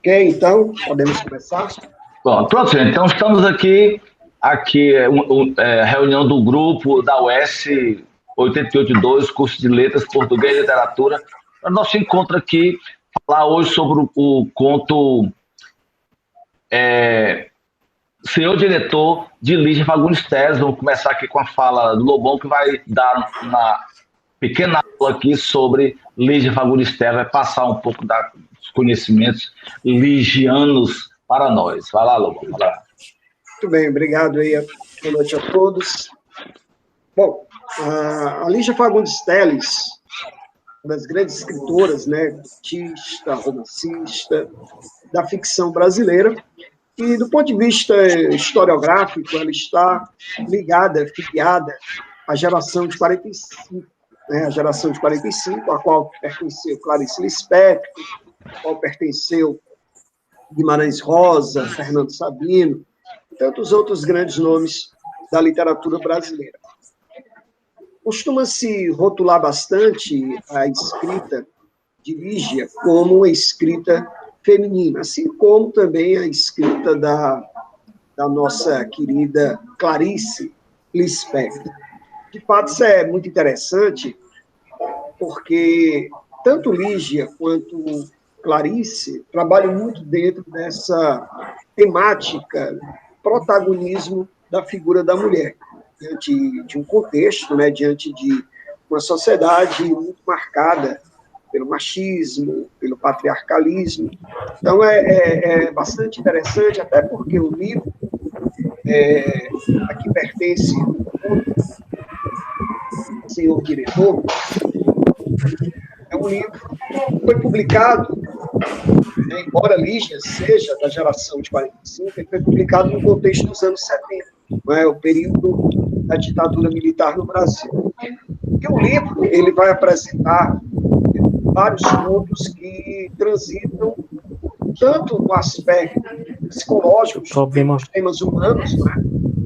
Então, podemos começar? Bom, pronto, gente. Então estamos aqui reunião do grupo da UES 882, curso de Letras, Português e Literatura. O nosso encontro aqui, falar hoje sobre o conto Senhor Diretor, de Lígia Fagundes Telles. Vamos começar aqui com a fala do Lobão, que vai dar uma pequena aula aqui sobre Lígia Fagundes Telles, vai passar um pouco dos conhecimentos ligianos para nós. Vai lá, Lobão. Vai lá. Muito bem, obrigado aí. Boa noite a todos. Bom, a Lígia Fagundes Telles, uma das grandes escritoras, né, artista, romancista da ficção brasileira, e do ponto de vista historiográfico, ela está filiada à geração de 45, né, a geração de 45, a qual pertenceu Clarice Lispector, a qual pertenceu Guimarães Rosa, Fernando Sabino, e tantos outros grandes nomes da literatura brasileira. Costuma-se rotular bastante a escrita de Lígia como uma escrita feminina, assim como também a escrita da nossa querida Clarice Lispector. De fato, isso é muito interessante, porque tanto Lígia quanto Clarice trabalham muito dentro dessa temática, protagonismo da figura da mulher, diante de um contexto, né, diante de uma sociedade muito marcada pelo machismo, pelo patriarcalismo. Então, é bastante interessante, até porque o livro a que pertence o Senhor Diretor é um livro que foi publicado, né, embora Lígia seja da geração de 45, ele foi publicado no contexto dos anos 70, né, o período da ditadura militar no Brasil. E o livro ele vai apresentar vários pontos que transitam tanto no aspecto psicológico, dos temas humanos, né,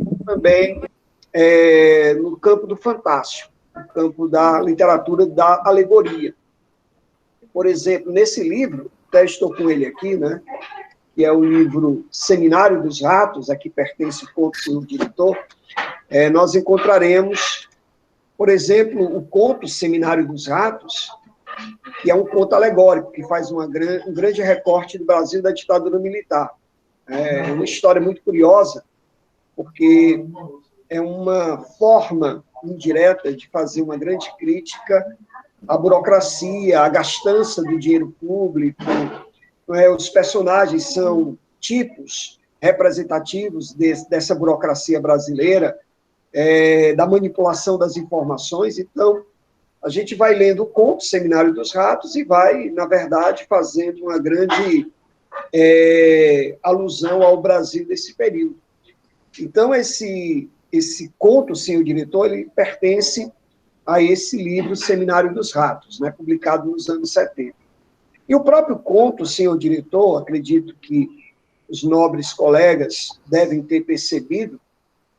como também no campo do fantástico, no campo da literatura da alegoria. Por exemplo, nesse livro, até estou com ele aqui, né, que é o livro Seminário dos Ratos, a que pertence o conto Senhor Diretor, nós encontraremos, por exemplo, o conto Seminário dos Ratos, que é um conto alegórico, que faz um grande recorte do Brasil da ditadura militar. É uma história muito curiosa, porque é uma forma indireta de fazer uma grande crítica à burocracia, à gastança do dinheiro público. Os personagens são tipos representativos dessa burocracia brasileira, da manipulação das informações. Então, a gente vai lendo o conto Seminário dos Ratos e vai, na verdade, fazendo uma grande alusão ao Brasil desse período. Então, esse conto, Senhor Diretor, ele pertence a esse livro Seminário dos Ratos, né, publicado nos anos 70. E o próprio conto, Senhor Diretor, acredito que os nobres colegas devem ter percebido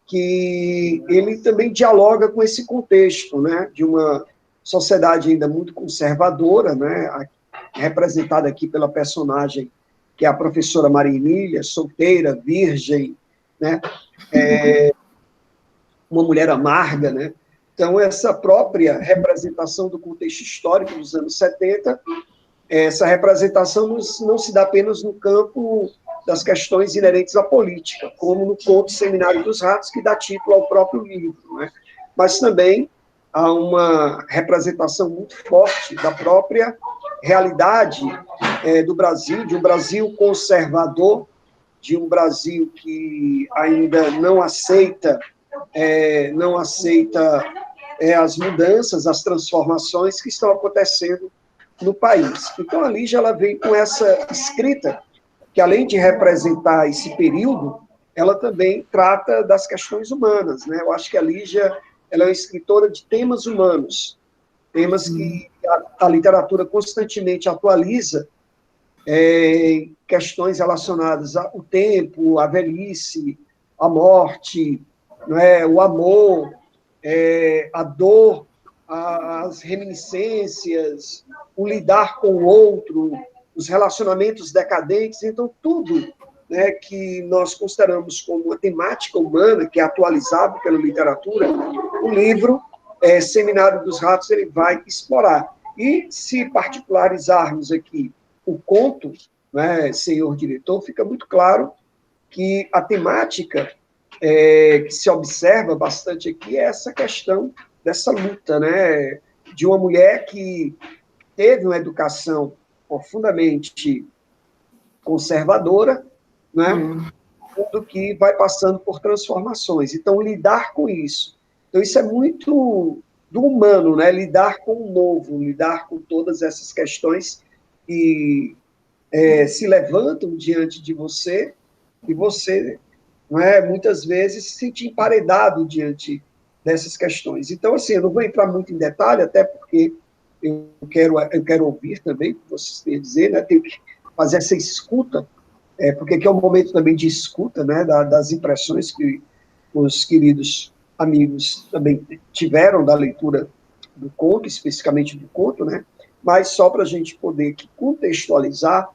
que ele também dialoga com esse contexto, né, de uma sociedade ainda muito conservadora, né, representada aqui pela personagem que é a professora Maria Emília, solteira, virgem, né, uma mulher amarga, né. Então, essa própria representação do contexto histórico dos anos 70, essa representação não se dá apenas no campo das questões inerentes à política, como no conto Seminário dos Ratos, que dá título ao próprio livro, né? Mas também há uma representação muito forte da própria realidade do Brasil, de um Brasil conservador, de um Brasil que ainda não aceita as mudanças, as transformações que estão acontecendo no país. Então, a Lígia ela vem com essa escrita que, além de representar esse período, ela também trata das questões humanas, né? Eu acho que a Lígia ela é uma escritora de temas humanos, temas que a literatura constantemente atualiza, questões relacionadas ao tempo, à velhice, à morte, não é? O amor, a dor, as reminiscências, o lidar com o outro, os relacionamentos decadentes, então tudo, né, que nós consideramos como uma temática humana, que é atualizado pela literatura, o livro Seminário dos Ratos ele vai explorar. E se particularizarmos aqui o conto, né, senhor diretor, fica muito claro que a temática que se observa bastante aqui é essa questão dessa luta, né, de uma mulher que teve uma educação profundamente conservadora, né, do que vai passando por transformações. Então, lidar com isso. Então, isso é muito do humano, né, lidar com o novo, lidar com todas essas questões que se levantam diante de você e você, não é, muitas vezes, se sente emparedado diante dessas questões. Então, assim, eu não vou entrar muito em detalhe, até porque eu quero ouvir também o que vocês têm a dizer, né? Tenho que fazer essa escuta, porque aqui é um momento também de escuta, né? Das impressões que os queridos amigos também tiveram da leitura do conto, especificamente do conto, né? Mas só para a gente poder aqui contextualizar,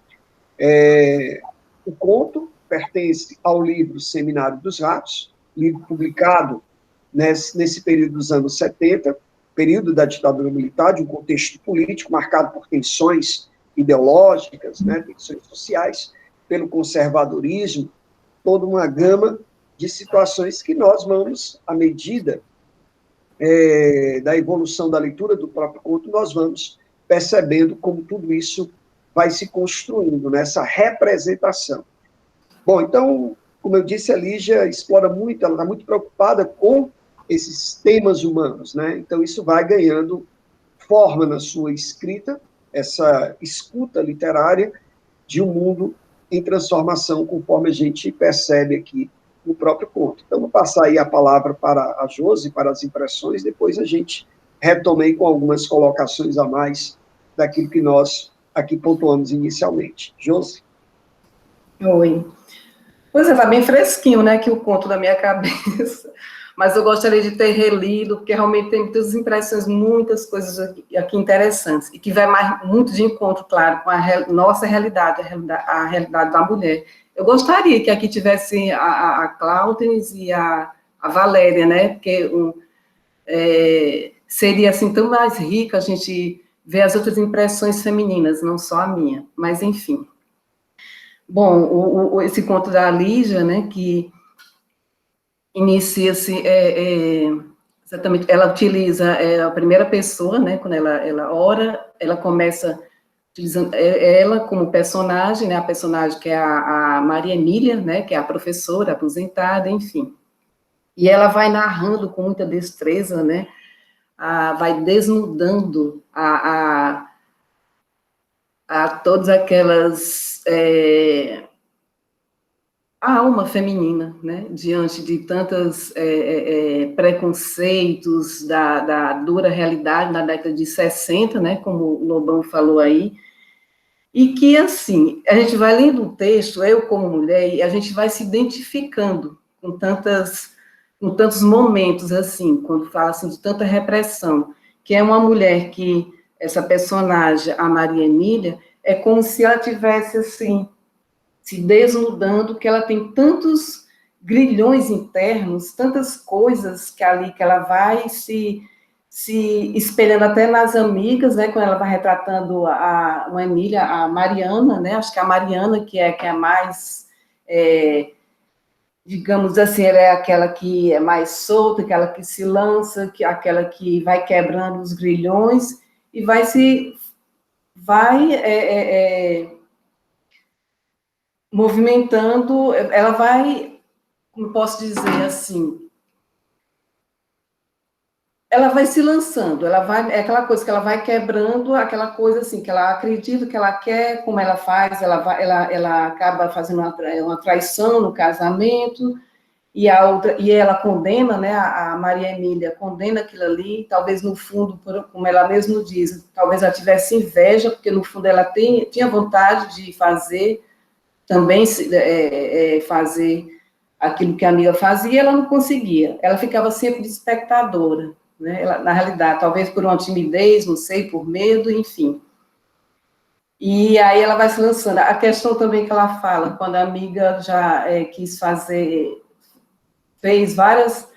o conto pertence ao livro Seminário dos Ratos, livro publicado nesse período dos anos 70, período da ditadura militar, de um contexto político marcado por tensões ideológicas, né, tensões sociais, pelo conservadorismo, toda uma gama de situações que nós vamos, à medida da evolução da leitura do próprio conto, nós vamos percebendo como tudo isso vai se construindo nessa representação. Bom, então, como eu disse, a Lígia explora muito, ela está muito preocupada com esses temas humanos, né? Então, isso vai ganhando forma na sua escrita, essa escuta literária de um mundo em transformação, conforme a gente percebe aqui no próprio conto. Então, vou passar aí a palavra para a Josi, para as impressões, depois a gente retome com algumas colocações a mais daquilo que nós aqui pontuamos inicialmente. Josi? Oi. Pois é, tá bem fresquinho, né, que o conto da minha cabeça, mas eu gostaria de ter relido, porque realmente tem muitas impressões, muitas coisas aqui interessantes, e que vai muito de encontro, claro, com a nossa realidade, a realidade da mulher. Eu gostaria que aqui tivesse a Cláudia e a Valéria, né, porque seria, assim, tão mais rica a gente ver as outras impressões femininas, não só a minha, mas, enfim. Bom, esse conto da Lígia, né, que inicia-se, exatamente, ela utiliza a primeira pessoa, né, quando ela ora, ela começa utilizando ela como personagem, né, a personagem que é a Maria Emília, né, que é a professora aposentada, enfim. E ela vai narrando com muita destreza, né, vai desnudando a todas aquelas... a alma feminina, né, diante de tantos preconceitos da dura realidade na década de 60, né, como o Lobão falou aí, e que, assim, a gente vai lendo o texto, eu como mulher, e a gente vai se identificando com tantos momentos, assim, quando fala, assim, de tanta repressão, que é uma mulher que, essa personagem, a Maria Emília, é como se ela tivesse, assim, se desnudando, que ela tem tantos grilhões internos, tantas coisas que ela vai se espelhando até nas amigas, né, quando ela vai retratando uma Emília, a Mariana, né, acho que a Mariana que é a mais, digamos assim, ela é aquela que é mais solta, aquela que se lança, aquela que vai quebrando os grilhões e vai movimentando, ela vai, como posso dizer assim, ela vai se lançando, é aquela coisa que ela vai quebrando, aquela coisa assim, que ela acredita que ela quer, como ela faz, ela acaba fazendo uma traição no casamento, e ela condena, né, a Maria Emília condena aquilo ali, talvez no fundo, como ela mesma diz, talvez ela tivesse inveja, porque no fundo ela tinha vontade de fazer, também fazer aquilo que a amiga fazia, ela não conseguia, ela ficava sempre de espectadora, né? Na realidade, talvez por uma timidez, não sei, por medo, enfim. E aí ela vai se lançando. A questão também que ela fala, quando a amiga já quis fazer, fez várias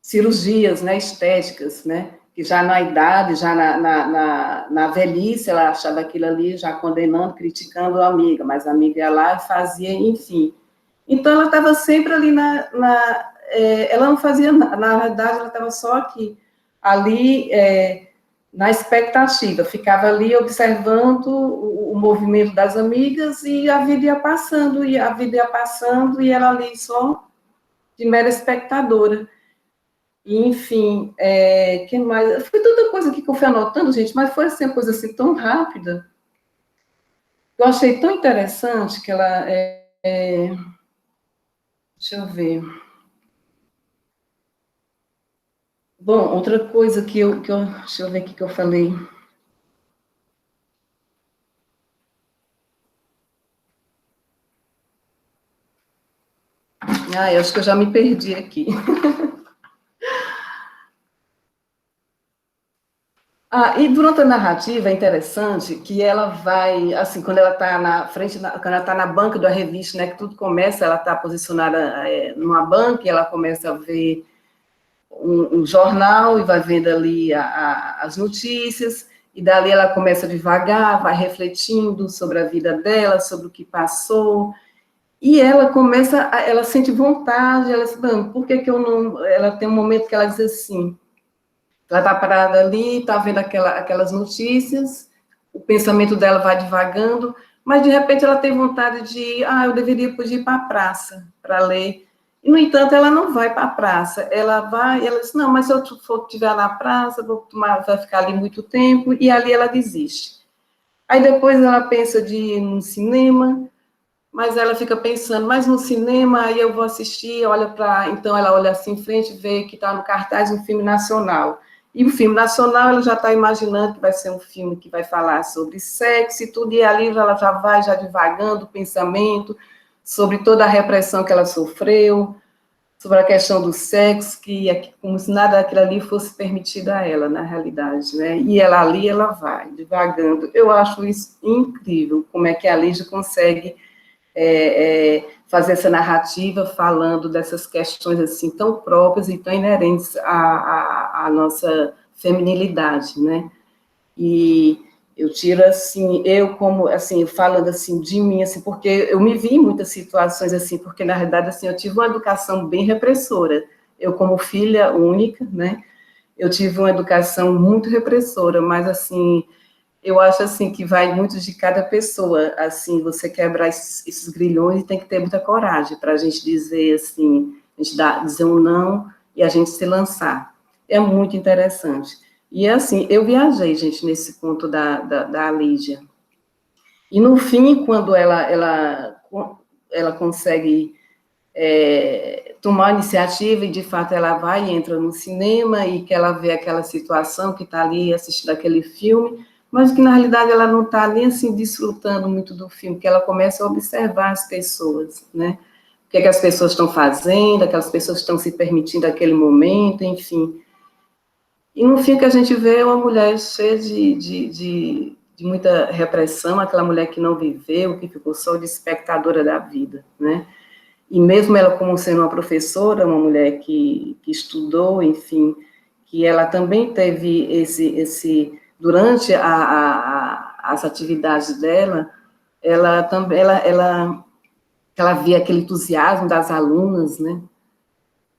cirurgias, né, estéticas, né, que já na idade, já na velhice, ela achava aquilo ali, já condenando, criticando a amiga, mas a amiga ia lá e fazia, enfim. Então, ela estava sempre ali ela não fazia, na verdade, ela estava só aqui, ali, na expectativa, ficava ali observando o movimento das amigas e a vida ia passando, e ela ali só de mera espectadora. E, enfim, que mais? Foi tanta coisa aqui que eu fui anotando, gente, mas foi assim, uma coisa assim tão rápida. Eu achei tão interessante que ela. Deixa eu ver. Bom, outra coisa deixa eu ver o que eu falei. Eu acho que eu já me perdi aqui. E durante a narrativa é interessante que ela vai, assim, quando ela está na frente, quando ela está na banca da revista, né, que tudo começa, ela está posicionada numa banca e ela começa a ver um jornal e vai vendo ali as notícias, e dali ela começa devagar, vai refletindo sobre a vida dela, sobre o que passou, e ela ela sente vontade, ela diz, por que eu não... Ela tem um momento que ela diz assim, ela está parada ali, está vendo aquelas notícias, o pensamento dela vai divagando, mas de repente ela tem vontade de ir, eu podia ir para a praça para ler. E, no entanto, ela não vai para a praça, ela vai, ela diz, não, mas se eu estiver na praça, vai ficar ali muito tempo, e ali ela desiste. Aí depois ela pensa de ir no cinema, mas ela fica pensando, mas no cinema, aí eu vou assistir, então ela olha assim em frente, vê que está no cartaz um filme nacional. E o filme nacional, ela já está imaginando que vai ser um filme que vai falar sobre sexo e tudo, e ali ela já vai divagando o pensamento sobre toda a repressão que ela sofreu, sobre a questão do sexo, que é como se nada daquilo ali fosse permitido a ela, na realidade, né? E ela vai divagando. Eu acho isso incrível, como é que a Lígia consegue fazer essa narrativa falando dessas questões assim tão próprias e tão inerentes à nossa feminilidade, né? E eu tiro assim, eu como assim falando assim de mim assim, porque eu me vi em muitas situações assim, porque na verdade assim eu tive uma educação bem repressora. Eu como filha única, né? Eu tive uma educação muito repressora, mas assim eu acho assim que vai muito de cada pessoa, assim, você quebrar esses grilhões e tem que ter muita coragem para a gente dizer assim, dizer um não e a gente se lançar. É muito interessante. E assim, eu viajei, gente, nesse conto da Lígia. E no fim, quando ela consegue tomar a iniciativa e de fato ela vai e entra no cinema e que ela vê aquela situação que está ali assistindo aquele filme, mas que na realidade ela não está nem assim desfrutando muito do filme, que ela começa a observar as pessoas, né? O que é que as pessoas estão fazendo, aquelas pessoas estão se permitindo aquele momento, enfim. E no fim que a gente vê é uma mulher cheia de muita repressão, aquela mulher que não viveu, que ficou só de espectadora da vida, né? E mesmo ela como sendo uma professora, uma mulher que estudou, enfim, que ela também teve durante as atividades dela, ela também, ela via aquele entusiasmo das alunas, né?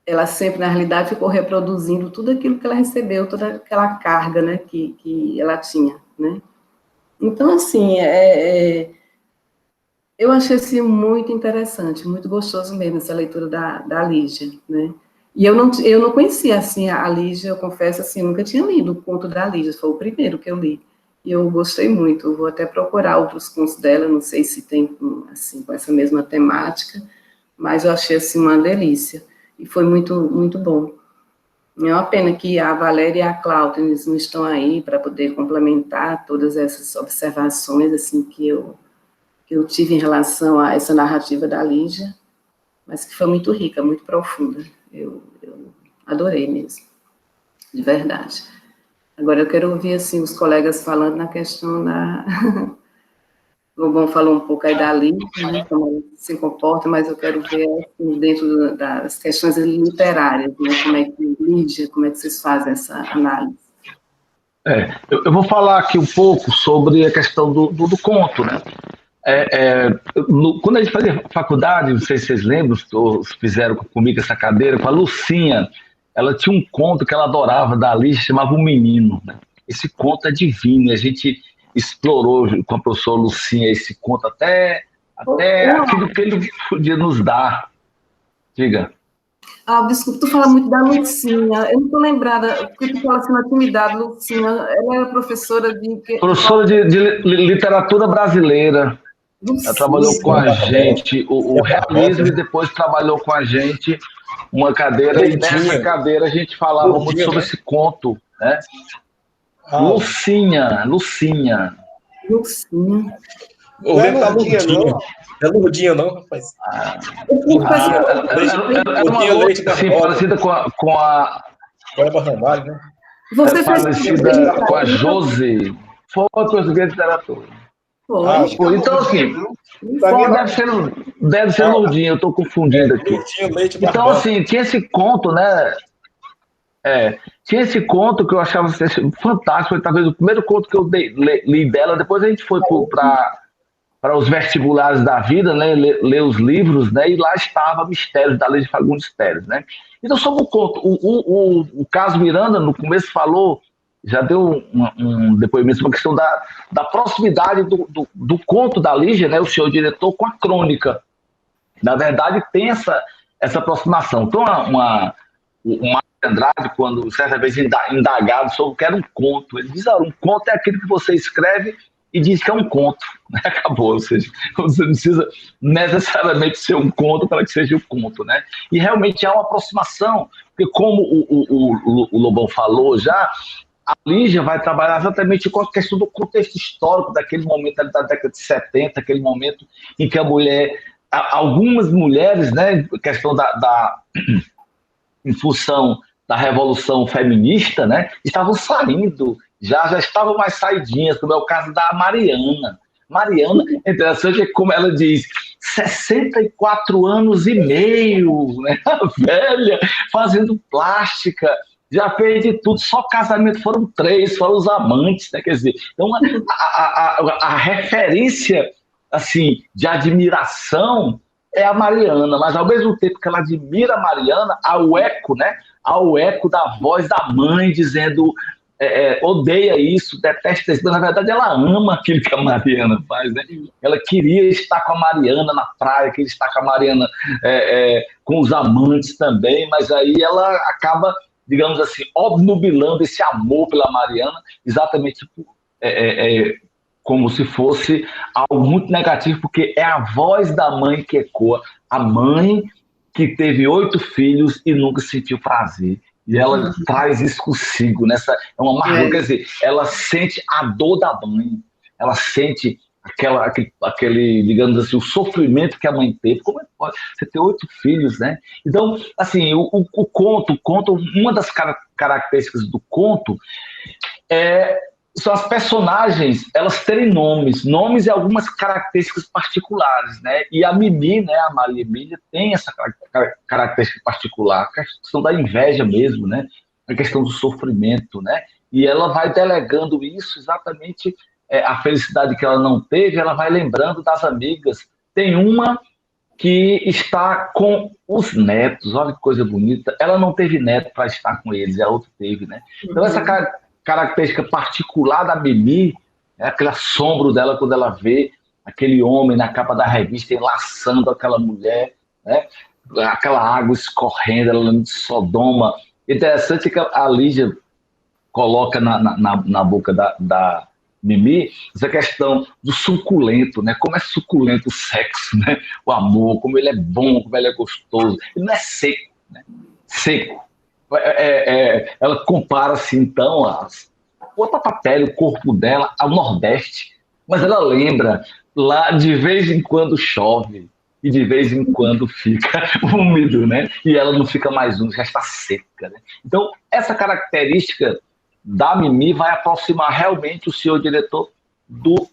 Ela sempre, na realidade, ficou reproduzindo tudo aquilo que ela recebeu, toda aquela carga, né, que ela tinha, né? Então, assim, eu achei assim, muito interessante, muito gostoso mesmo essa leitura da Lígia, né? E eu não conhecia assim a Lígia, eu confesso assim, nunca tinha lido o conto da Lígia, foi o primeiro que eu li. E eu gostei muito, eu vou até procurar outros contos dela, não sei se tem assim com essa mesma temática, mas eu achei assim uma delícia e foi muito muito bom. É uma pena que a Valéria e a Cláudia eles não estão aí para poder complementar todas essas observações assim que eu tive em relação a essa narrativa da Lígia, mas que foi muito rica, muito profunda. Eu adorei mesmo, de verdade. Agora eu quero ouvir, assim, os colegas falando na questão da... O Lobão falou um pouco aí da Lígia, né, como ela se comporta, mas eu quero ver, assim, dentro das questões literárias, né, como é que Lígia, como é que vocês fazem essa análise? Eu vou falar aqui um pouco sobre a questão do conto, né? Quando a gente fazia faculdade, não sei se vocês lembram, ou se fizeram comigo essa cadeira, com a Lucinha, ela tinha um conto que ela adorava da Alice, chamava O Menino, né? Esse conto é divino, a gente explorou com a professora Lucinha esse conto até aquilo que ele podia nos dar. Diga. Desculpa, tu fala muito da Lucinha, eu não estou lembrada, porque tu fala assim na atividade, Lucinha, ela era professora de... Professora de literatura brasileira. Lucinha. Ela trabalhou com a gente o realismo e depois trabalhou com a gente uma cadeira, e nessa cadeira a gente falava muito sobre esse conto, né? Lucinha. Não é Lourdinha, não. Não é Lourdinha, não, rapaz. Era uma assim, parecida com a Ramalho, né? Você parecida com a Josi. Foi português de literatura. Então, assim, deve ser Lourdinha, eu estou confundindo aqui. Então, assim, tinha esse conto, né? Tinha esse conto que eu achava fantástico, foi talvez o primeiro conto que eu li dela. Depois a gente foi para os vestibulares da vida, né? Ler os livros, né? E lá estava Mistérios, da Lígia Fagundes Telles, né? Então, sobre o conto, o Carlos Miranda, no começo, falou, já deu um depoimento sobre a questão da proximidade do conto da Lígia, né? O senhor diretor, com a crônica. Na verdade, tem essa aproximação. Então, o Andrade, quando certa vez indagado sobre o que era um conto, ele diz: um conto é aquilo que você escreve e diz que é um conto. Acabou, ou seja, você não precisa necessariamente ser um conto para que seja um conto, né? E realmente há uma aproximação, porque como o Lobão falou já, a Lígia vai trabalhar exatamente com a questão do contexto histórico daquele momento da década de 70, aquele momento em que a mulher, algumas mulheres, né, questão em função da revolução feminista, né, estavam saindo, já estavam mais saidinhas, como é o caso da Mariana. Mariana, é interessante como ela diz, 64 anos e meio, né, a velha, fazendo plástica, já fez de tudo, só casamento foram 3, foram os amantes, né, quer dizer, então a referência, assim, de admiração é a Mariana, mas ao mesmo tempo que ela admira a Mariana, há o eco, né? Há o eco da voz da mãe dizendo odeia isso, detesta isso, mas na verdade ela ama aquilo que a Mariana faz, né? Ela queria estar com a Mariana na praia, queria estar com a Mariana com os amantes também, mas aí ela acaba, digamos assim, obnubilando esse amor pela Mariana, exatamente como se fosse algo muito negativo, porque é a voz da mãe que ecoa. A mãe que teve 8 filhos e nunca sentiu prazer. E ela traz isso consigo, nessa, é uma amargura, quer dizer, ela sente a dor da mãe, ela sente aquele, digamos assim, o sofrimento que a mãe teve. Como é que pode você ter 8 filhos, né? Então, assim, o conto, uma das características do conto são as personagens, elas terem nomes e algumas características particulares, né? E a Mimi, né, a Maria Emília, tem essa característica particular, a questão da inveja mesmo, né? A questão do sofrimento, né? E ela vai delegando isso exatamente, a felicidade que ela não teve, ela vai lembrando das amigas. Tem uma que está com os netos, olha que coisa bonita. Ela não teve neto para estar com eles, a outra teve, né? Então essa característica particular da Mimi, aquele assombro dela quando ela vê aquele homem na capa da revista enlaçando aquela mulher, né? Aquela água escorrendo, ela de Sodoma. Interessante que a Lígia coloca na boca da Mimi essa questão do suculento, né? Como é suculento o sexo, né? O amor, como ele é bom, como ele é gostoso. Ele não é seco, né? Seco. Ela compara-se, então, bota para a pele, o corpo dela, ao Nordeste, mas ela lembra, lá de vez em quando chove, e de vez em quando fica úmido, né? E ela não fica mais úmida, já está seca, né? Então, essa característica da Mimi vai aproximar realmente o senhor diretor do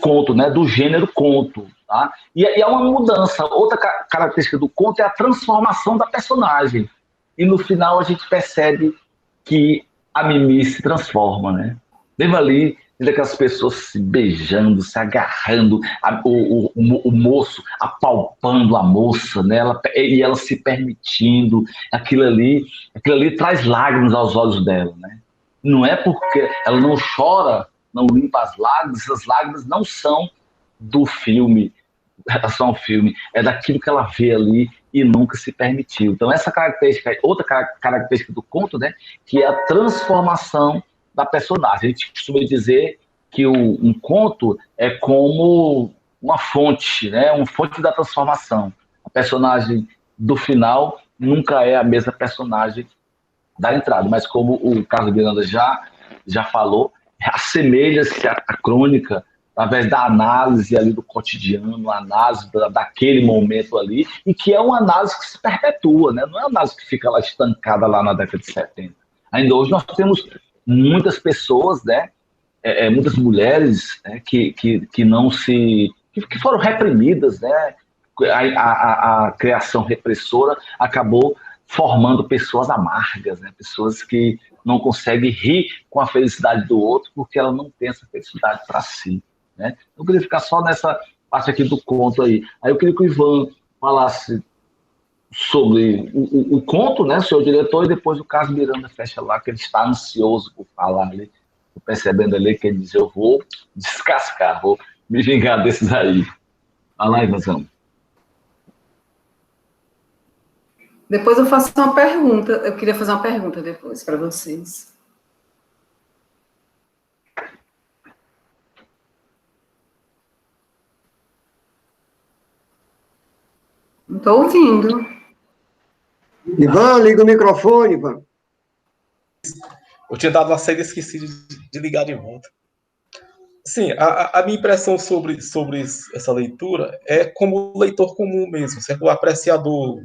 conto, né? Do gênero conto. Tá? E é uma mudança. Outra característica do conto é a transformação da personagem. E no final a gente percebe que a Mimi se transforma, né? Mesmo ali, aquelas pessoas se beijando, se agarrando, o moço apalpando a moça, né? E ela se permitindo, aquilo ali traz lágrimas aos olhos dela, né? Não é porque ela não chora, não limpa as lágrimas não são do filme, relação ao filme, é daquilo que ela vê ali e nunca se permitiu. Então, essa característica, outra característica do conto, né, que é a transformação da personagem. A gente costuma dizer que um conto é como uma fonte, né, uma fonte da transformação. A personagem do final nunca é a mesma personagem da entrada, mas como o Carlos Miranda já falou, assemelha-se à crônica através da análise ali do cotidiano, a análise daquele momento ali, e que é uma análise que se perpetua, né? Não é uma análise que fica lá estancada lá na década de 70. Ainda hoje nós temos muitas pessoas, né? Muitas mulheres, né? que não se... que foram reprimidas, né? A criação repressora acabou formando pessoas amargas, né? Pessoas que não conseguem rir com a felicidade do outro porque ela não tem essa felicidade para si. Né? Eu queria ficar só nessa parte aqui do conto aí. Aí eu queria que o Ivan falasse sobre o conto, né, seu diretor, e depois o Carlos Miranda fecha lá, que ele está ansioso por falar ali. Tô percebendo ali que ele diz, eu vou descascar, vou me vingar desses aí. Vai lá, Ivanzão. Depois eu faço uma pergunta, eu queria fazer uma pergunta depois para vocês. Não estou ouvindo. Ivan, liga o microfone, Ivan. Eu tinha dado uma saída e esqueci de ligar de volta. Sim, a minha impressão sobre essa leitura é como leitor comum mesmo, certo? O apreciador,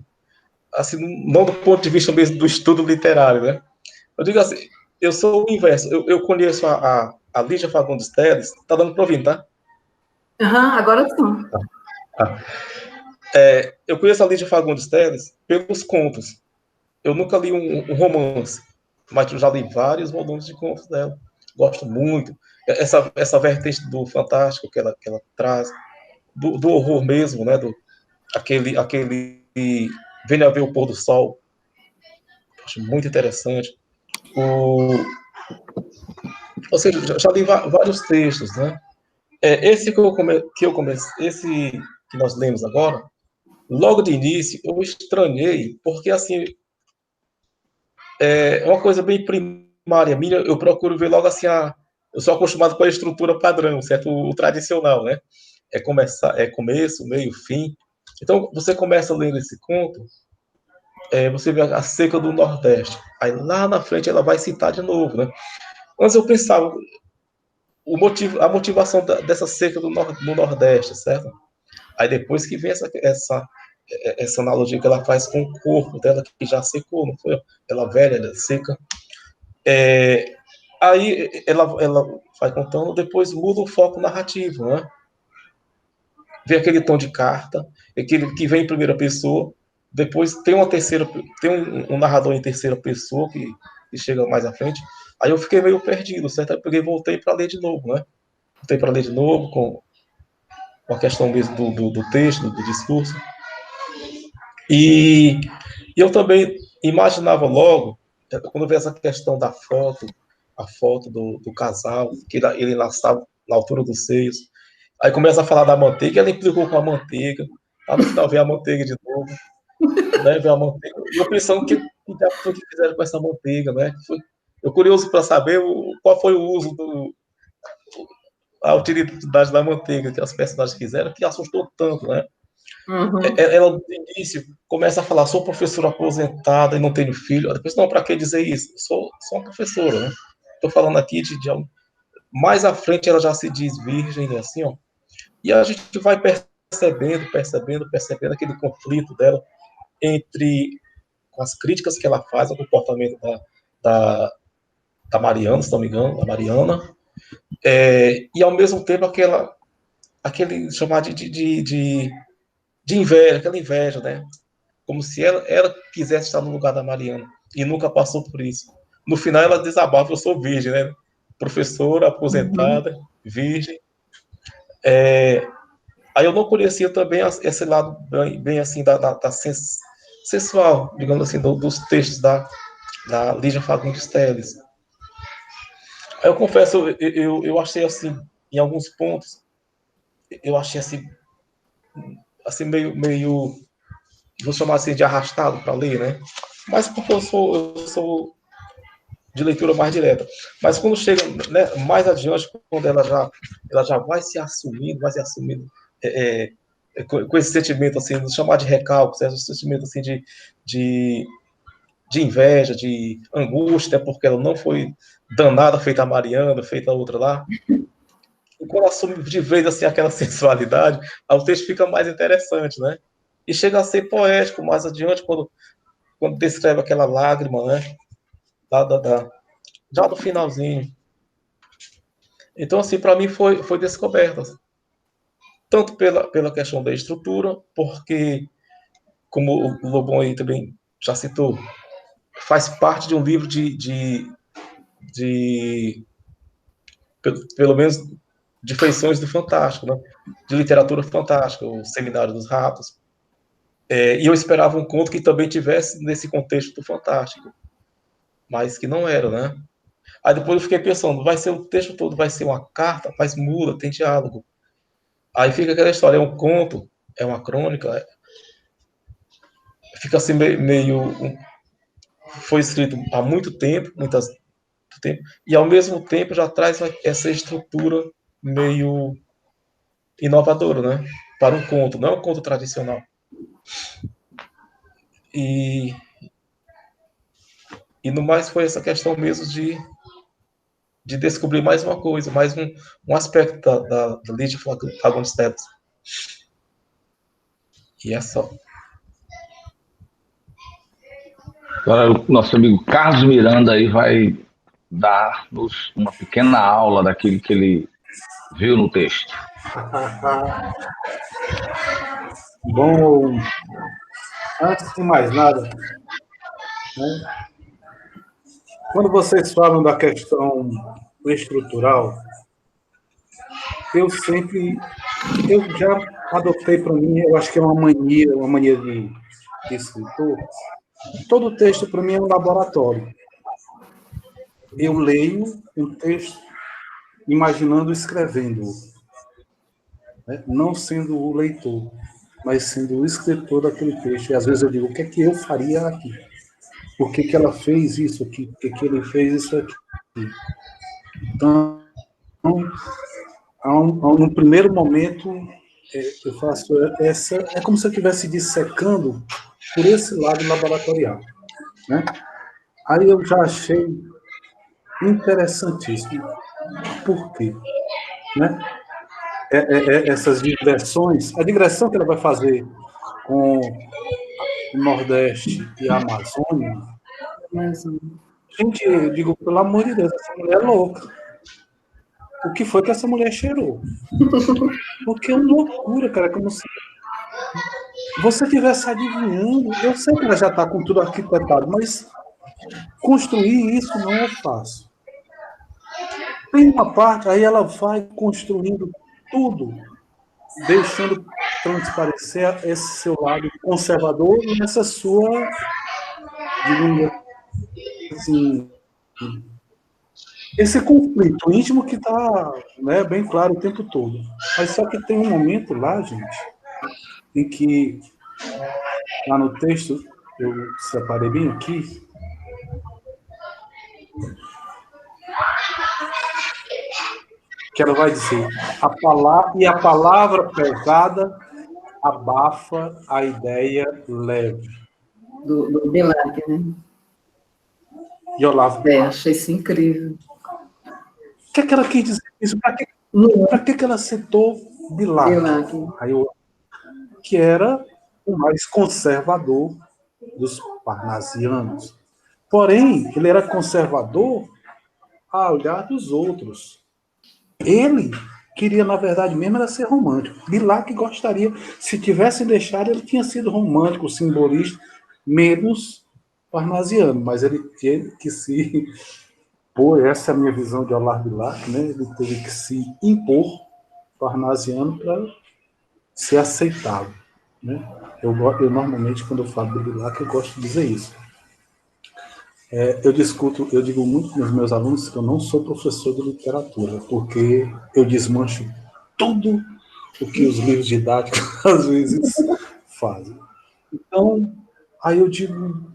assim, não do ponto de vista mesmo do estudo literário, né? Eu digo assim, eu sou o inverso. Eu conheço a Lígia Fagundes Telles, tá dando para ouvir, tá? Agora sim. Eu conheço a Lígia Fagundes Telles pelos contos. Eu nunca li um romance, mas eu já li vários volumes de contos dela. Gosto muito. Essa vertente do fantástico que ela traz, do horror mesmo, né? Aquele Venha Ver o Pôr do Sol. Acho muito interessante. Ou seja, já li vários textos, né? Esse esse que nós lemos agora, logo de início, eu estranhei, porque assim, é uma coisa bem primária minha, eu procuro ver logo assim, eu sou acostumado com a estrutura padrão, certo? O tradicional, né? É começo, meio, fim. Então, você começa lendo esse conto, você vê a seca do Nordeste. Aí lá na frente ela vai citar de novo, né? Antes eu pensava, a motivação dessa seca no Nordeste, certo? Aí depois que vem essa analogia que ela faz com o corpo dela, que já secou, não foi? Ela velha, ela seca. Aí ela vai contando, depois muda o foco narrativo, né? Vem aquele tom de carta, aquele que vem em primeira pessoa, depois tem um narrador em terceira pessoa que chega mais à frente. Aí eu fiquei meio perdido, certo? Aí eu peguei e voltei para ler de novo, né? Voltei para ler de novo com a questão mesmo do texto, do discurso. E eu também imaginava logo, quando veio essa questão da foto, a foto do casal, que ele lá estava na altura dos seios, aí começa a falar da manteiga, ela implicou com a manteiga, lá no final vem a manteiga de novo, né, vem a manteiga, e eu pensando que foi que fizeram com essa manteiga, né, eu curioso para saber qual foi o uso a utilidade da manteiga que as personagens fizeram, que assustou tanto, né. Uhum. Ela, no início, começa a falar, sou professora aposentada e não tenho filho. Depois, não, para que dizer isso? Sou uma professora, né? Estou falando aqui de mais à frente ela já se diz virgem, assim, ó. E a gente vai percebendo aquele conflito dela com as críticas que ela faz ao comportamento da Mariana, se não me engano, da Mariana, e ao mesmo tempo aquele chamar de inveja, aquela inveja, né? Como se ela quisesse estar no lugar da Mariana e nunca passou por isso. No final ela desabafa, eu sou virgem, né? Professora, aposentada, virgem. Aí eu não conhecia também esse lado bem assim da sensual, digamos assim, dos textos da Lígia Fagundes Telles. Aí eu confesso, eu achei assim, em alguns pontos, eu achei assim meio, vou chamar assim de arrastado para ler, né? Mas porque eu sou de leitura mais direta. Mas quando chega, né, mais adiante, quando ela já vai se assumindo com esse sentimento, assim, chamar de recalque, esse sentimento, assim, de, de inveja, de angústia, porque ela não foi danada feita a Mariana, feita a outra lá. E quando assume de vez, assim, aquela sensualidade, aí o texto fica mais interessante, né? E chega a ser poético mais adiante, quando descreve aquela lágrima, né? Já do finalzinho. Então, assim, para mim foi descoberta. Tanto pela questão da estrutura, porque, como o Lobão aí também já citou, faz parte de um livro de pelo menos, de feições do Fantástico, né? De literatura fantástica, o Seminário dos Ratos. E eu esperava um conto que também tivesse nesse contexto do Fantástico, mas que não era, né? Aí depois eu fiquei pensando, vai ser o texto todo, vai ser uma carta, mas muda, tem diálogo. Aí fica aquela história, é um conto, é uma crônica, fica assim meio foi escrito há muito tempo, tempo, e ao mesmo tempo já traz essa estrutura meio inovadora, né? Para um conto, não é um conto tradicional. E no mais foi essa questão mesmo de descobrir mais uma coisa, mais um aspecto da Lígia Fagundes Telles. E é só. Agora, o nosso amigo Carlos Miranda aí vai dar-nos uma pequena aula daquilo que ele viu no texto. Bom, antes de mais nada, né, quando vocês falam da questão estrutural, eu já adotei para mim, eu acho que é uma mania de escritor. Todo texto para mim é um laboratório. Eu leio um texto imaginando escrevendo-o, né? Não sendo o leitor, mas sendo o escritor daquele texto. E às vezes eu digo, o que é que eu faria aqui? Por que ela fez isso aqui? Por que ele fez isso aqui? Então, no primeiro momento, eu faço essa... É como se eu estivesse dissecando por esse lado laboratorial, né? Aí eu já achei interessantíssimo. Por quê? Né? Essas digressões, a digressão que ela vai fazer com o Nordeste e a Amazônia, gente, eu digo, pelo amor de Deus, essa mulher é louca. O que foi que essa mulher cheirou? Porque é uma loucura, cara, como se você estivesse adivinhando. Eu sei que ela já está com tudo arquitetado, mas construir isso não é fácil. Tem uma parte, aí ela vai construindo tudo, deixando transparecer esse seu lado conservador e essa sua, digamos assim, esse conflito íntimo que está, né, bem claro o tempo todo. Mas só que tem um momento lá, gente, em que, lá no texto, eu separei bem aqui, que ela vai dizer, a palavra pesada abafa a ideia leve. Do Bilac, né? E Olavo. Achei isso incrível. O que é que ela quis dizer isso? Para que ela citou Bilac? Aí que era o mais conservador dos parnasianos. Porém, ele era conservador a olhar dos outros. Ele queria, na verdade, mesmo era ser romântico. Bilac gostaria, se tivesse deixado, ele tinha sido romântico, simbolista, menos parnasiano, mas ele teve que se pôr, essa é a minha visão de Olavo Bilac, né? Ele teve que se impor parnasiano para ser aceitável, né? Eu normalmente, quando eu falo do Bilac, eu gosto de dizer isso. Eu digo muito para os meus alunos que eu não sou professor de literatura, porque eu desmancho tudo o que os livros didáticos às vezes fazem. Então, aí eu digo,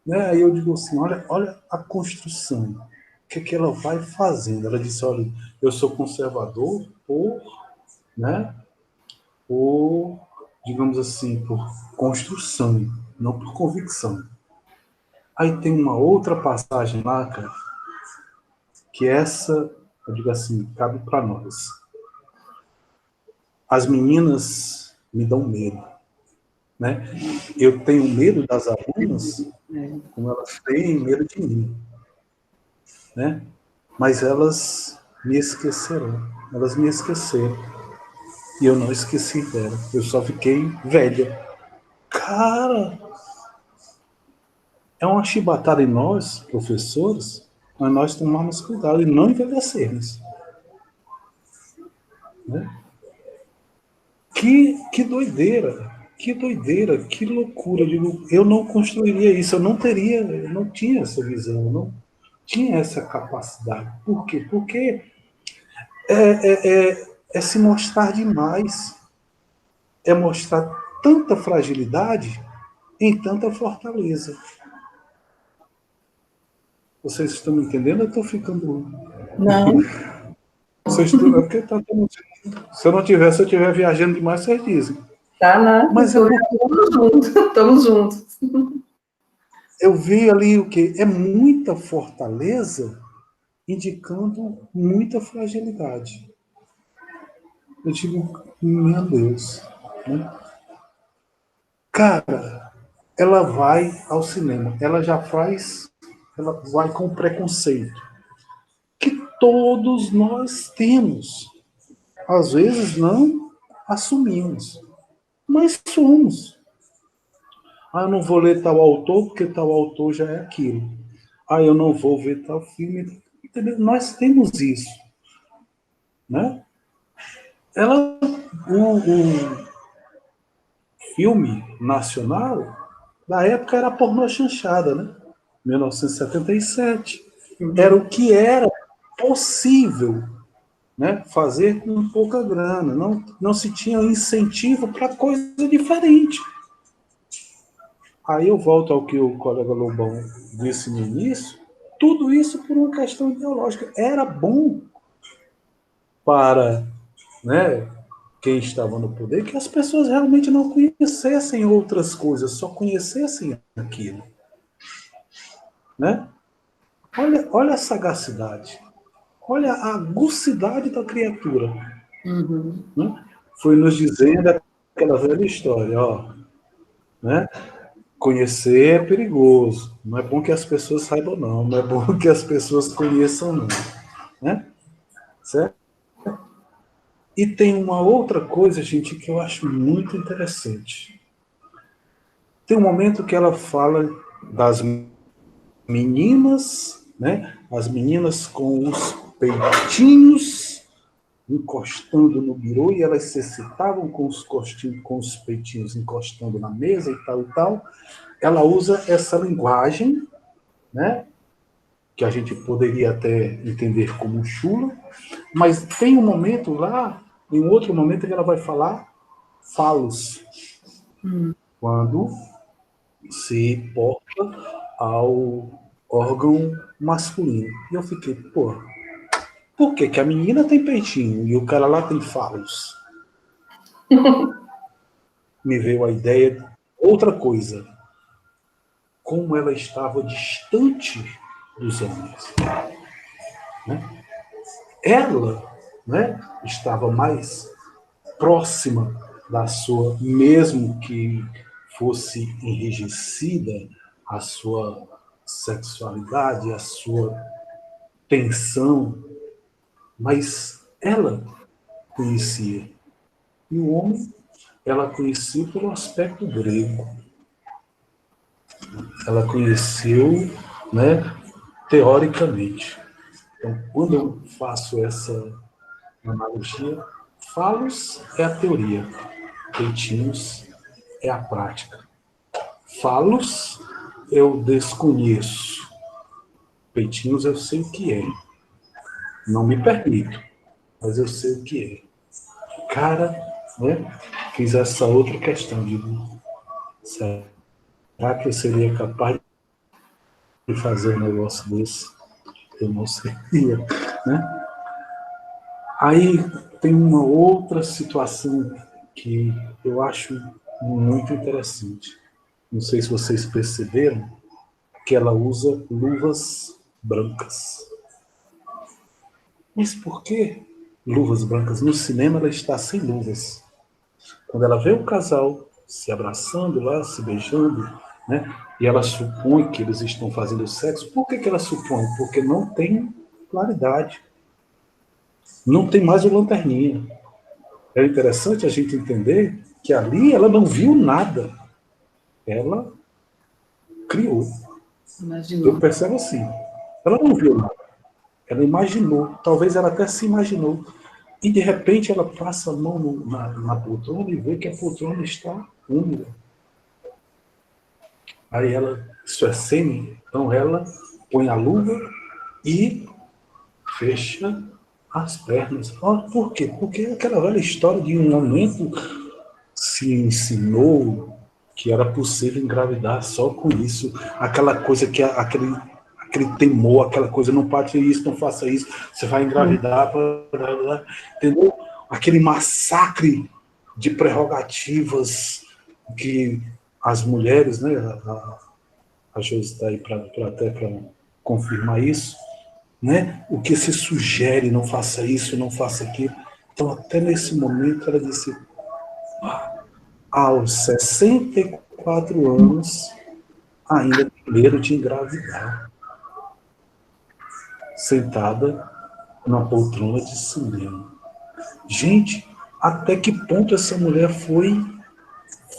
né, assim, olha a construção, o que é que ela vai fazendo? Ela disse, olha, eu sou conservador né, por, digamos assim, por construção, não por convicção. Aí tem uma outra passagem lá, cara, que essa, eu digo assim, cabe para nós. As meninas me dão medo, né? Eu tenho medo das alunas, como elas têm medo de mim, né? Mas elas me esquecerão, elas me esqueceram. E eu não esqueci dela, eu só fiquei velha. Cara, é uma chibatada em nós, professores, mas nós tomarmos cuidado e não envelhecermos. Né? Que doideira, que loucura. Eu não construiria isso, eu não tinha essa visão, eu não tinha essa capacidade. Por quê? Porque é se mostrar demais, é mostrar tanta fragilidade em tanta fortaleza. Vocês estão me entendendo? Eu estou ficando... Não, Vocês estão... É porque se eu estiver viajando demais, vocês dizem. tá na Mas estamos juntos. eu vi ali o quê? É muita fortaleza indicando muita fragilidade. Eu digo, meu Deus. Né? Cara, ela vai ao cinema, ela vai com preconceito. Que todos nós temos. Às vezes não assumimos, mas somos. Ah, eu não vou ler tal autor, porque tal autor já é aquilo. Ah, eu não vou ver tal filme. Entendeu? Nós temos isso. Né? O filme nacional da época era pornô chanchada, né? 1977. Era o que era possível, né, fazer com pouca grana. Não se tinha incentivo para coisa diferente. Aí eu volto ao que o colega Lobão disse no início, tudo isso por uma questão ideológica. Era bom para, né, quem estava no poder que as pessoas realmente não conhecessem outras coisas, só conhecessem aquilo. Né? Olha a sagacidade, olha a agucidade da criatura. Uhum. Né? Foi nos dizendo aquela velha história, ó, né? Conhecer é perigoso. Não é bom que as pessoas saibam, não. Não é bom que as pessoas conheçam, não. Né? Certo? E tem uma outra coisa, gente, que eu acho muito interessante. Tem um momento que ela fala das meninas, né? As meninas com os peitinhos encostando no birô e elas se excitavam com os peitinhos encostando na mesa e tal e tal. Ela usa essa linguagem, né, que a gente poderia até entender como chula, mas tem um momento lá, em um outro momento que ela vai falar falos, quando se porta ao órgão masculino. E eu fiquei, pô, por que a menina tem peitinho e o cara lá tem falos? Me veio a ideia de outra coisa. Como ela estava distante dos homens. Né? Ela, né, estava mais próxima da sua, mesmo que fosse enrijecida a sua sexualidade, a sua tensão, mas ela conhecia. E o homem, ela conhecia pelo aspecto grego. Ela conheceu, né, teoricamente. Então, quando eu faço essa analogia, falos é a teoria, peitinhos é a prática. Falos eu desconheço, peitinhos eu sei o que é. Não me permito, mas eu sei o que é. Cara, né, fiz essa outra questão de será que eu seria capaz de fazer um negócio desse? Eu não seria, né? Aí tem uma outra situação que eu acho muito interessante. Não sei se vocês perceberam que ela usa luvas brancas. Mas por que luvas brancas? No cinema ela está sem luvas. Quando ela vê o casal se abraçando lá, se beijando, né? E ela supõe que eles estão fazendo sexo. Por que ela supõe? Porque não tem claridade. Não tem mais o lanterninha. É interessante a gente entender que ali ela não viu nada. Ela criou. Imaginou. Eu percebo assim. Ela não viu nada. Ela imaginou. Talvez ela até se imaginou. E de repente ela passa a mão na poltrona e vê que a poltrona está úmida. Aí ela, isso é semi, então ela põe a luva e fecha as pernas. Oh, por quê? Porque aquela velha história de um momento se ensinou que era possível engravidar só com isso. Aquela coisa que aquele temor, aquela coisa, não pode isso, não faça isso, você vai engravidar, entendeu? Aquele massacre de prerrogativas que as mulheres, né, a Josi está aí para confirmar isso, né? O que se sugere, não faça isso, não faça aquilo. Então, até nesse momento, ela disse, aos 64 anos, ainda tem medo de engravidar. Sentada numa poltrona de cinema. Gente, até que ponto essa mulher foi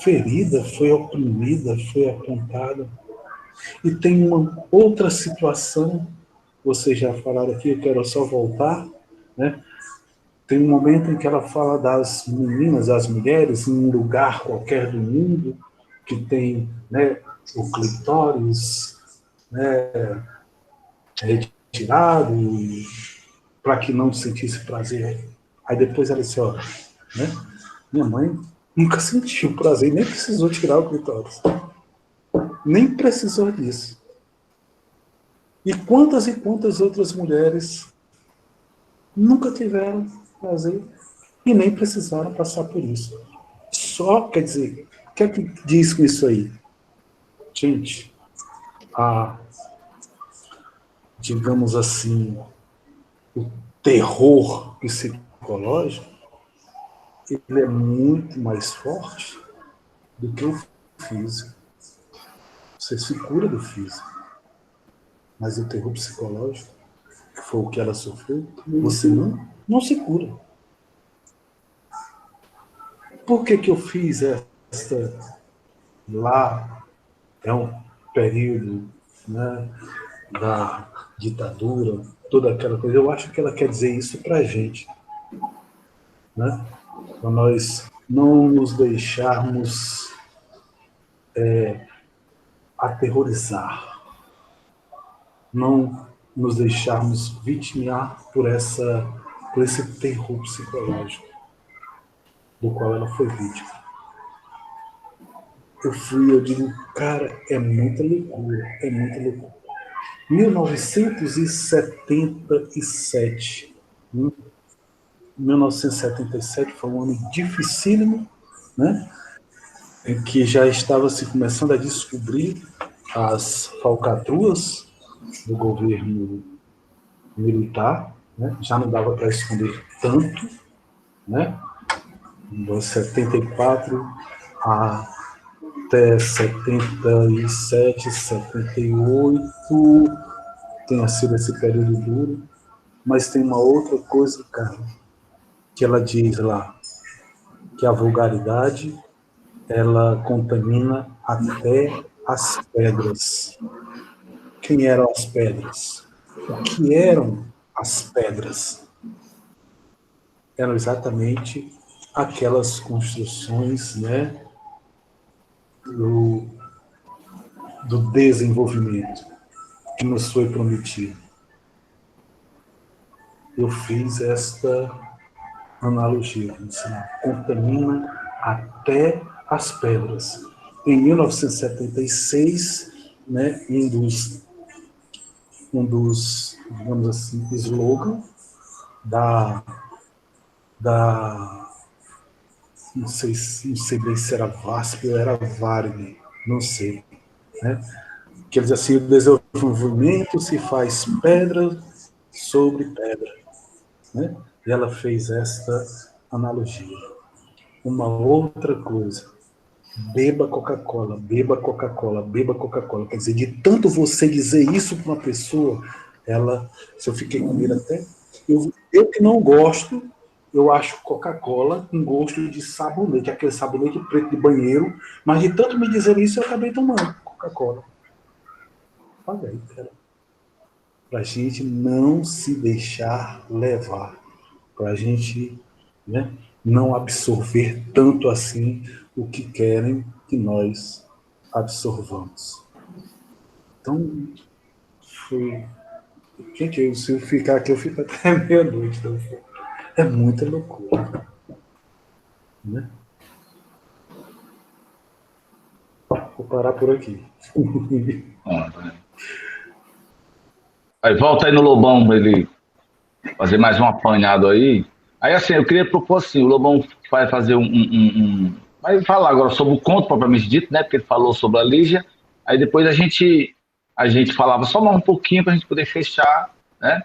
ferida, foi oprimida, foi apontada? E tem uma outra situação, vocês já falaram aqui, eu quero só voltar, né? Tem um momento em que ela fala das meninas, das mulheres, em um lugar qualquer do mundo, que tem, né, o clitóris, né, retirado, para que não sentisse prazer. Aí depois ela disse, ó, né, minha mãe nunca sentiu prazer, nem precisou tirar o clitóris. Nem precisou disso. E quantas outras mulheres nunca tiveram prazer e nem precisaram passar por isso. Só, quer dizer, o que é que diz com isso aí? Gente, digamos assim, o terror psicológico, ele é muito mais forte do que o físico. Você se cura do físico. Mas o terror psicológico, que foi o que ela sofreu, você não se cura. Por que eu fiz essa lá? É um período, né, da ditadura, toda aquela coisa. Eu acho que ela quer dizer isso para a gente, né? Para nós não nos deixarmos aterrorizar, não nos deixarmos vitimar por esse terror psicológico do qual ela foi vítima. Eu digo, cara, é muita loucura, é muita loucura. 1977, 1977 foi um ano dificílimo, né? Em que já estava se começando a descobrir as falcatruas do governo militar, né? Já não dava para esconder tanto, né? De 74 até 77, 78, tenha sido esse período duro, mas tem uma outra coisa, cara, que ela diz lá, que a vulgaridade, ela contamina até as pedras. Quem eram as pedras? O que eram as pedras? Eram exatamente aquelas construções, né, do desenvolvimento que nos foi prometido. Eu fiz esta analogia, contamina até as pedras. Em 1976, né, um dos, digamos assim, slogans da não sei bem se era VASP ou era Varne, não sei, né? Que eles assim, o desenvolvimento se faz pedra sobre pedra, né? E ela fez esta analogia. Uma outra coisa, beba Coca-Cola, beba Coca-Cola, beba Coca-Cola. Quer dizer, de tanto você dizer isso para uma pessoa, se eu fiquei com medo até, eu que não gosto, eu acho Coca-Cola com gosto de sabonete, aquele sabonete preto de banheiro, mas de tanto me dizer isso, eu acabei tomando Coca-Cola. Olha aí, cara. Para a gente não se deixar levar, para a gente, né, não absorver tanto assim o que querem que nós absorvamos. Então, foi... Gente, se eu ficar aqui, eu fico até meia-noite. Então, é muita loucura. Né? Vou parar por aqui. Aí volta aí no Lobão, ele fazer mais um apanhado aí. Aí, assim, eu queria propor assim, o Lobão vai fazer vai falar agora sobre o conto propriamente dito, né? Porque ele falou sobre a Lígia. Aí depois a gente falava só mais um pouquinho para a gente poder fechar, né?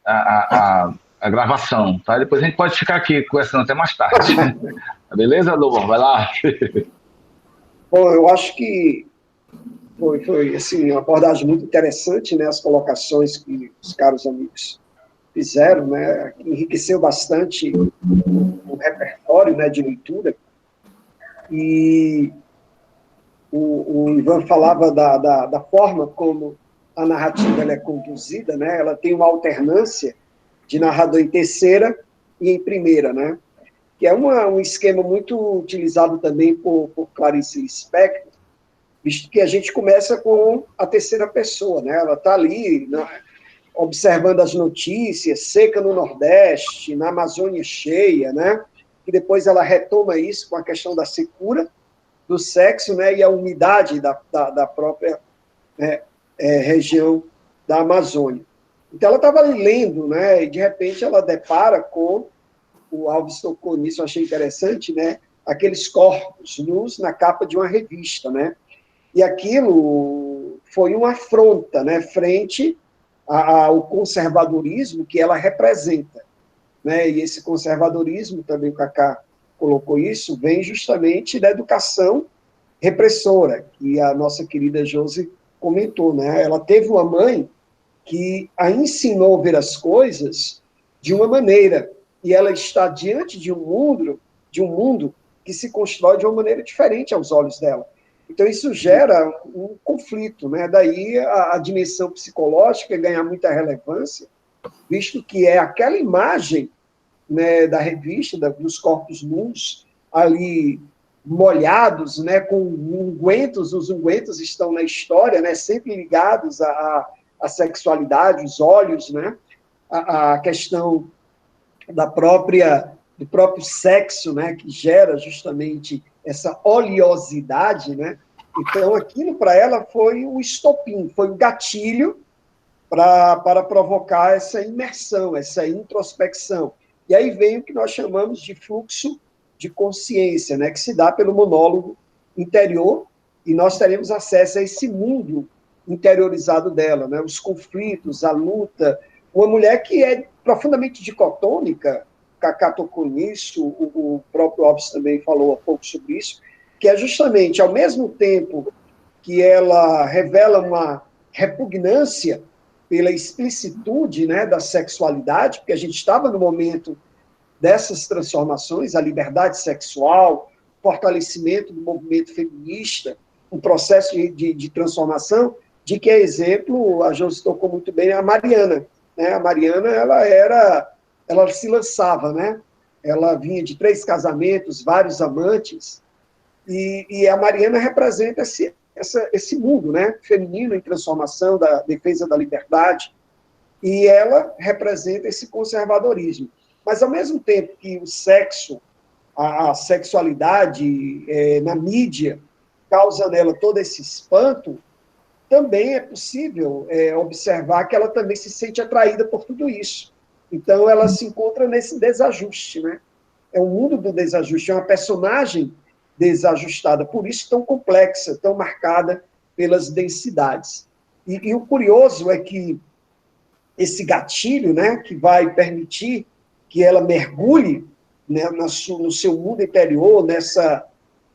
A gravação, tá? Depois a gente pode ficar aqui conversando até mais tarde. Beleza, Lobão? Vai lá. Bom, eu acho que foi assim, uma abordagem muito interessante, né? As colocações que os caros amigos fizeram, né? Enriqueceu bastante o repertório, né, de leitura. E o Ivan falava da forma como a narrativa ela é conduzida, né? Ela tem uma alternância de narrador em terceira e em primeira, né? Que é um esquema muito utilizado também por Clarice Lispector, visto que a gente começa com a terceira pessoa, né? Ela está ali, né, observando as notícias, seca no Nordeste, na Amazônia cheia, né? E depois ela retoma isso com a questão da secura do sexo, né? E a umidade da própria, né, região da Amazônia. Então ela estava lendo, né? E de repente ela depara com, o Alves tocou nisso, eu achei interessante, né? Aqueles corpos nus na capa de uma revista, né? E aquilo foi uma afronta, né? Frente ao conservadorismo que ela representa, né? E esse conservadorismo, também o Cacá colocou isso, vem justamente da educação repressora, que a nossa querida Josi comentou, né? Ela teve uma mãe que a ensinou a ver as coisas de uma maneira, e ela está diante de um mundo que se constrói de uma maneira diferente aos olhos dela. Então, isso gera um conflito, né? Daí a dimensão psicológica ganha muita relevância, visto que é aquela imagem, né, da revista, dos corpos nus, ali molhados, né, com ungüentos, os ungüentos estão na história, né, sempre ligados à sexualidade, os olhos, né, a questão do próprio sexo, né, que gera justamente essa oleosidade, né? Então, aquilo para ela foi o estopim, foi o gatilho para provocar essa imersão, essa introspecção. E aí vem o que nós chamamos de fluxo de consciência, né, que se dá pelo monólogo interior, e nós teremos acesso a esse mundo interiorizado dela, né, os conflitos, a luta. Uma mulher que é profundamente dicotômica, Cacá tocou nisso, o próprio Alves também falou um pouco sobre isso, que é justamente, ao mesmo tempo que ela revela uma repugnância pela explicitude, né, da sexualidade, porque a gente estava no momento dessas transformações, a liberdade sexual, fortalecimento do movimento feminista, um processo de transformação, de que é exemplo, a Josi tocou muito bem, a Mariana. Né? A Mariana, ela se lançava, né? Ela vinha de 3 casamentos, vários amantes, e a Mariana representa esse mundo, né? Feminino em transformação, da defesa da liberdade, e ela representa esse conservadorismo. Mas, ao mesmo tempo que o sexo, a sexualidade na mídia, causa nela todo esse espanto, também é possível observar que ela também se sente atraída por tudo isso. Então, ela se encontra nesse desajuste, né? É um mundo do desajuste, é uma personagem desajustada, por isso tão complexa, tão marcada pelas densidades. E o curioso é que esse gatilho, né, que vai permitir que ela mergulhe, né, no seu mundo interior, nessa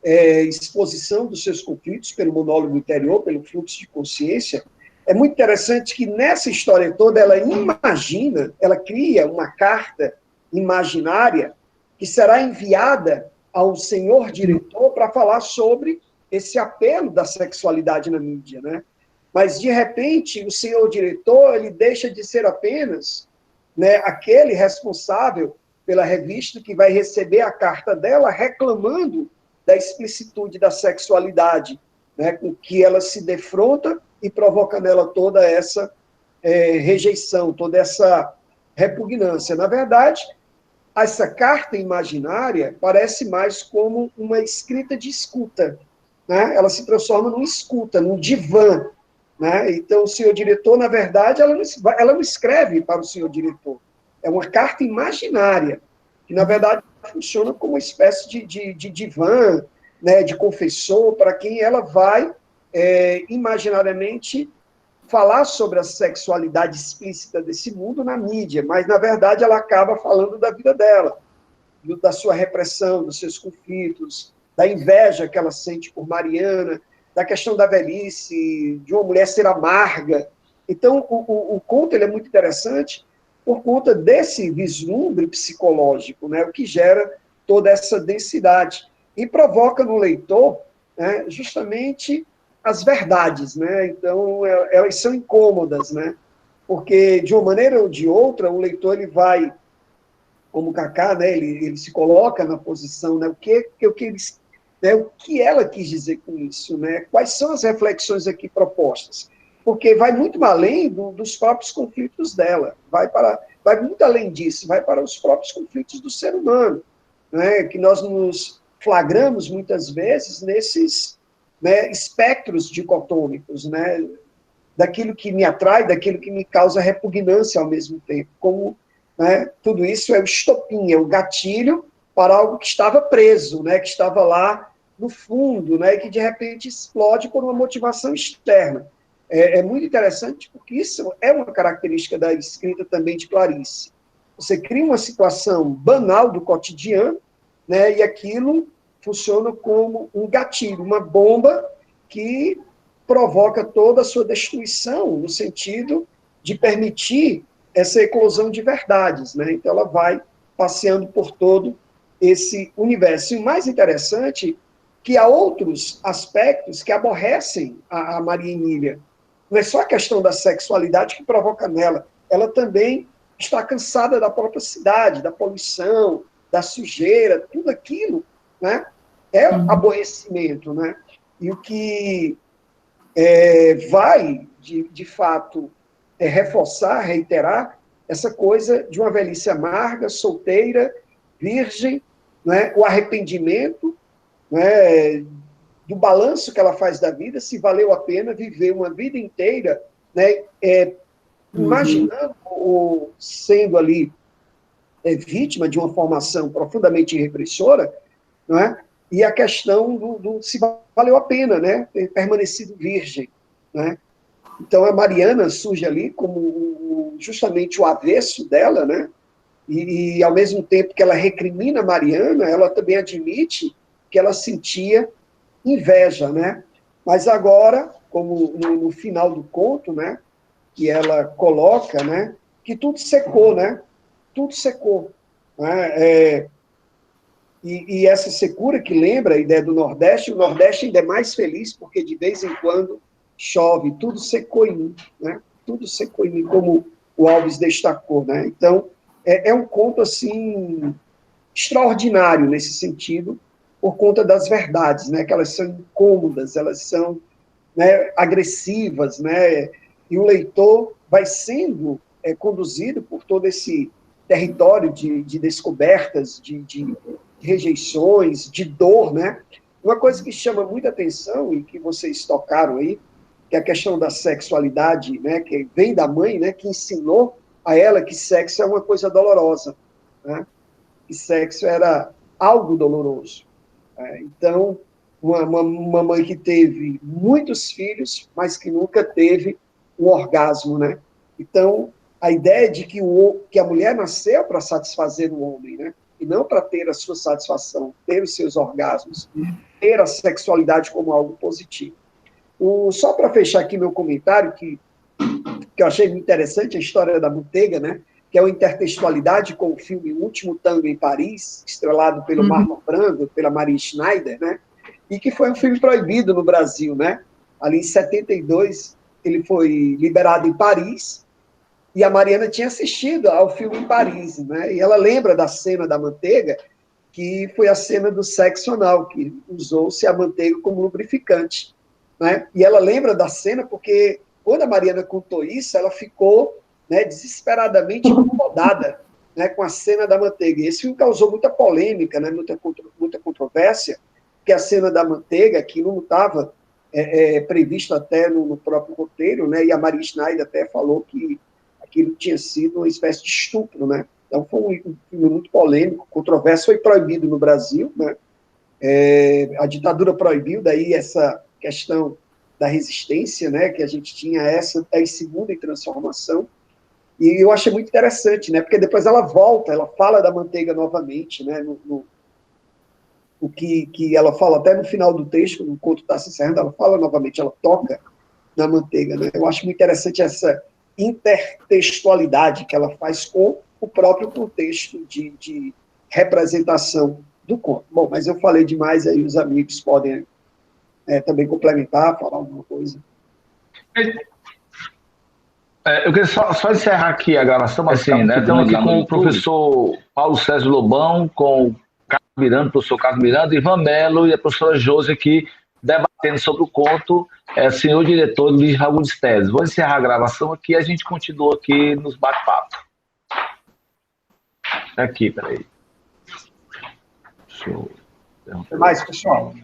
exposição dos seus conflitos pelo monólogo interior, pelo fluxo de consciência, é muito interessante que nessa história toda ela imagina, ela cria uma carta imaginária que será enviada ao senhor diretor para falar sobre esse apelo da sexualidade na mídia, né? Mas, de repente, o senhor diretor ele deixa de ser apenas, né, aquele responsável pela revista que vai receber a carta dela reclamando da explicitude da sexualidade, né, com que ela se defronta e provoca nela toda essa rejeição, toda essa repugnância. Na verdade, essa carta imaginária parece mais como uma escrita de escuta, né? Ela se transforma numa escuta, num divã, né? Então, o senhor diretor, na verdade, ela não escreve para o senhor diretor. É uma carta imaginária, que, na verdade, funciona como uma espécie de divã, né, de confessor, para quem ela vai, imaginariamente, falar sobre a sexualidade explícita desse mundo na mídia, mas, na verdade, ela acaba falando da vida dela, da sua repressão, dos seus conflitos, da inveja que ela sente por Mariana, da questão da velhice, de uma mulher ser amarga. Então, o conto ele é muito interessante por conta desse vislumbre psicológico, né, o que gera toda essa densidade, e provoca no leitor, né, justamente as verdades, né? Então, elas são incômodas, né? Porque, de uma maneira ou de outra, o leitor ele vai, como Kaká, né, ele se coloca na posição, né, o que ela quis dizer com isso, né? Quais são as reflexões aqui propostas? Porque vai muito além dos próprios conflitos dela, vai muito além disso, vai para os próprios conflitos do ser humano, né? Que nós nos flagramos muitas vezes nesses, né, espectros dicotômicos, né? Daquilo que me atrai, daquilo que me causa repugnância ao mesmo tempo, como, né, tudo isso é o estopim, é o gatilho para algo que estava preso, né, que estava lá no fundo, né, que de repente explode por uma motivação externa. É muito interessante porque isso é uma característica da escrita também de Clarice. Você cria uma situação banal do cotidiano, né, e aquilo funciona como um gatilho, uma bomba que provoca toda a sua destruição, no sentido de permitir essa eclosão de verdades, né? Então, ela vai passeando por todo esse universo. E o mais interessante que há outros aspectos que aborrecem a Maria Emília. Não é só a questão da sexualidade que provoca nela, ela também está cansada da própria cidade, da poluição, da sujeira, tudo aquilo, né, é aborrecimento, né? E o que vai, de fato, reforçar, reiterar essa coisa de uma velhice amarga, solteira, virgem, né, o arrependimento, né, do balanço que ela faz da vida, se valeu a pena viver uma vida inteira, né, imaginando ou sendo ali vítima de uma formação profundamente repressora, não é? E a questão do se valeu a pena, né, ter permanecido virgem, né? Então, a Mariana surge ali como justamente o avesso dela, né? E, ao mesmo tempo que ela recrimina a Mariana, ela também admite que ela sentia inveja, né? Mas agora, como no final do conto, né, que ela coloca, né, que tudo secou, né? Tudo secou. Né? E essa secura que lembra a ideia do Nordeste, o Nordeste ainda é mais feliz, porque de vez em quando chove, tudo secou em mim, né? Tudo secou em mim, como o Alves destacou, né? Então, é um conto, assim, extraordinário nesse sentido, por conta das verdades, né? Que elas são incômodas, elas são, né, agressivas, né? E o leitor vai sendo conduzido por todo esse território de descobertas, de rejeições, de dor, né? Uma coisa que chama muita atenção e que vocês tocaram aí, que é a questão da sexualidade, né? Que vem da mãe, né? Que ensinou a ela que sexo é uma coisa dolorosa, né? Que sexo era algo doloroso. Então, uma mãe que teve muitos filhos, mas que nunca teve um orgasmo, né? Então, a ideia de que a mulher nasceu para satisfazer o homem, né? E não para ter a sua satisfação, ter os seus orgasmos, ter a sexualidade como algo positivo. Só para fechar aqui meu comentário, que eu achei muito interessante, a história da manteiga, né? Que é uma intertextualidade com o filme O Último Tango em Paris, estrelado pelo Marlon Brando, pela Maria Schneider, né? E que foi um filme proibido no Brasil, né? Ali em 72, ele foi liberado em Paris, e a Mariana tinha assistido ao filme em Paris, né? E ela lembra da cena da manteiga, que foi a cena do sexo anal, que usou-se a manteiga como lubrificante, né? E ela lembra da cena porque, quando a Mariana contou isso, ela ficou, né, desesperadamente incomodada, né, com a cena da manteiga. E esse filme causou muita polêmica, né, muita controvérsia, porque a cena da manteiga, que não estava previsto até no próprio roteiro, né, e a Maria Schneider até falou que aquilo tinha sido uma espécie de estupro, né? Então foi um filme muito polêmico, controverso, foi proibido no Brasil, né? A ditadura proibiu, daí essa questão da resistência, né? Que a gente tinha essa segunda em transformação, e eu achei muito interessante, né? Porque depois ela volta, ela fala da manteiga novamente, né? O que ela fala até no final do texto, no conto está se encerrando, ela fala novamente, ela toca na manteiga, né? Eu acho muito interessante essa intertextualidade que ela faz com o próprio contexto de representação do conto. Bom, mas eu falei demais, aí os amigos podem também complementar, falar alguma coisa. Eu queria só encerrar aqui a gravação, assim, né? Estamos aqui com o professor Paulo César Lobão, com o Carlos Miranda, o professor Carlos Miranda, Ivan Melo e a professora Josi aqui, debatendo sobre o conto Senhor Diretor, Luiz Fagundes Telles. Vou encerrar a gravação aqui e a gente continua aqui nos bate-papo. Aqui, peraí. Deixa eu... Até mais, pessoal.